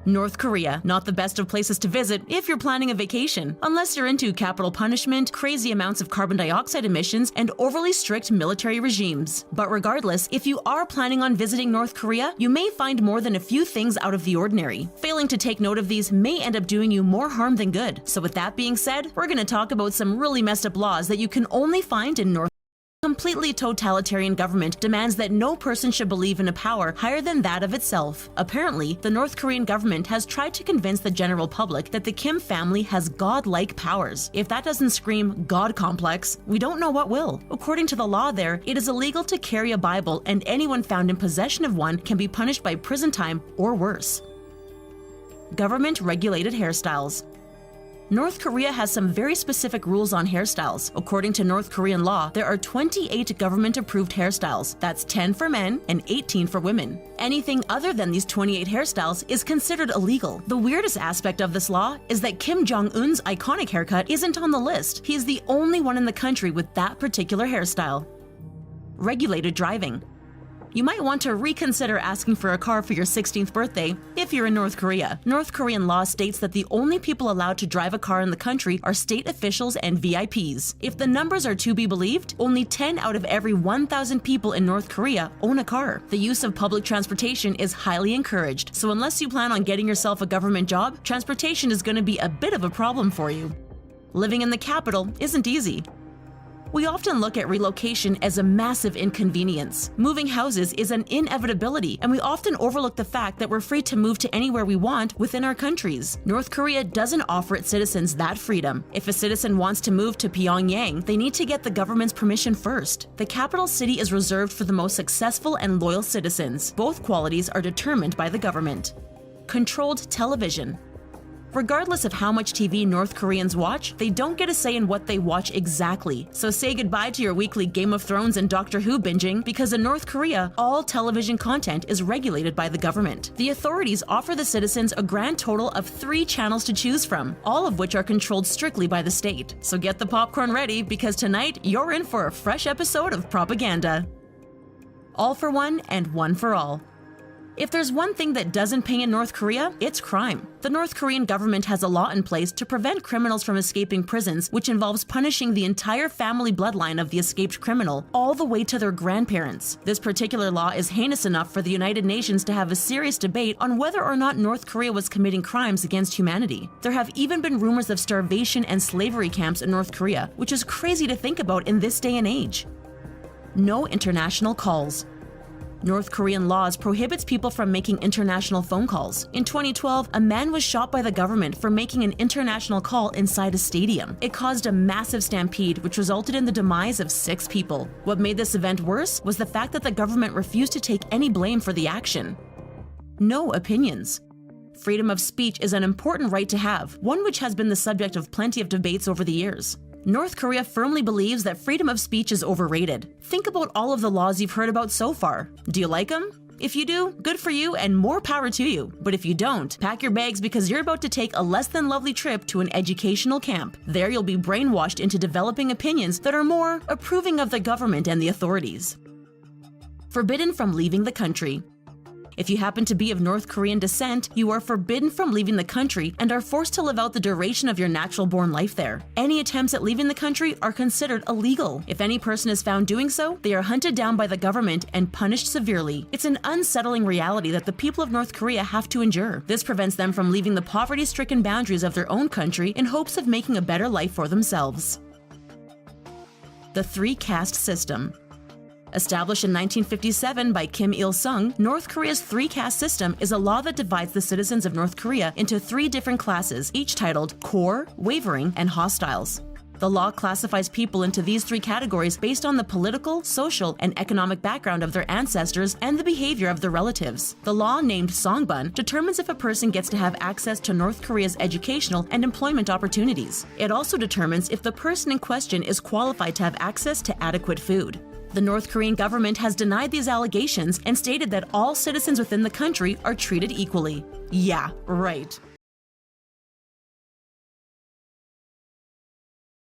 North Korea, not the best of places to visit if you're planning a vacation, unless you're into capital punishment, crazy amounts of carbon dioxide emissions, and overly strict military regimes. But regardless, if you are planning on visiting North Korea, you may find more than a few things out of the ordinary. Failing to take note of these may end up doing you more harm than good. So with that being said, we're going to talk about some really messed up laws that you can only find in North Korea. Completely totalitarian government demands that no person should believe in a power higher than that of itself. Apparently, the North Korean government has tried to convince the general public that the Kim family has godlike powers. If that doesn't scream God complex, we don't know what will. According to the law there, it is illegal to carry a Bible, and anyone found in possession of one can be punished by prison time or worse. Government-regulated hairstyles. North Korea has some very specific rules on hairstyles. According to North Korean law, there are 28 government-approved hairstyles. That's 10 for men and 18 for women. Anything other than these 28 hairstyles is considered illegal. The weirdest aspect of this law is that Kim Jong-un's iconic haircut isn't on the list. He's the only one in the country with that particular hairstyle. Regulated driving. You might want to reconsider asking for a car for your 16th birthday if you're in North Korea. North Korean law states that the only people allowed to drive a car in the country are state officials and VIPs. If the numbers are to be believed, only 10 out of every 1,000 people in North Korea own a car. The use of public transportation is highly encouraged, so unless you plan on getting yourself a government job, transportation is going to be a bit of a problem for you. Living in the capital isn't easy. We often look at relocation as a massive inconvenience. Moving houses is an inevitability, and we often overlook the fact that we're free to move to anywhere we want within our countries. North Korea doesn't offer its citizens that freedom. If a citizen wants to move to Pyongyang, they need to get the government's permission first. The capital city is reserved for the most successful and loyal citizens. Both qualities are determined by the government. Controlled television. Regardless of how much TV North Koreans watch, they don't get a say in what they watch exactly. So say goodbye to your weekly Game of Thrones and Doctor Who binging, because in North Korea, all television content is regulated by the government. The authorities offer the citizens a grand total of 3 channels to choose from, all of which are controlled strictly by the state. So get the popcorn ready, because tonight you're in for a fresh episode of propaganda. All for one and one for all. If there's one thing that doesn't pay in North Korea, it's crime. The North Korean government has a law in place to prevent criminals from escaping prisons, which involves punishing the entire family bloodline of the escaped criminal, all the way to their grandparents. This particular law is heinous enough for the United Nations to have a serious debate on whether or not North Korea was committing crimes against humanity. There have even been rumors of starvation and slavery camps in North Korea, which is crazy to think about in this day and age. No international calls. North Korean laws prohibits people from making international phone calls. In 2012, a man was shot by the government for making an international call inside a stadium. It caused a massive stampede, which resulted in the demise of 6 people. What made this event worse was the fact that the government refused to take any blame for the action. No opinions. Freedom of speech is an important right to have, one which has been the subject of plenty of debates over the years. North Korea firmly believes that freedom of speech is overrated. Think about all of the laws you've heard about so far. Do you like them? If you do, good for you and more power to you. But if you don't, pack your bags, because you're about to take a less than lovely trip to an educational camp. There you'll be brainwashed into developing opinions that are more approving of the government and the authorities. Forbidden from leaving the country. If you happen to be of North Korean descent, you are forbidden from leaving the country and are forced to live out the duration of your natural-born life there. Any attempts at leaving the country are considered illegal. If any person is found doing so, they are hunted down by the government and punished severely. It's an unsettling reality that the people of North Korea have to endure. This prevents them from leaving the poverty-stricken boundaries of their own country in hopes of making a better life for themselves. The 3-caste system. Established in 1957 by Kim Il-sung, North Korea's 3-caste system is a law that divides the citizens of North Korea into 3 different classes, each titled Core, Wavering, and Hostiles. The law classifies people into these 3 categories based on the political, social, and economic background of their ancestors and the behavior of their relatives. The law, named Songbun, determines if a person gets to have access to North Korea's educational and employment opportunities. It also determines if the person in question is qualified to have access to adequate food. The North Korean government has denied these allegations and stated that all citizens within the country are treated equally. Yeah, right.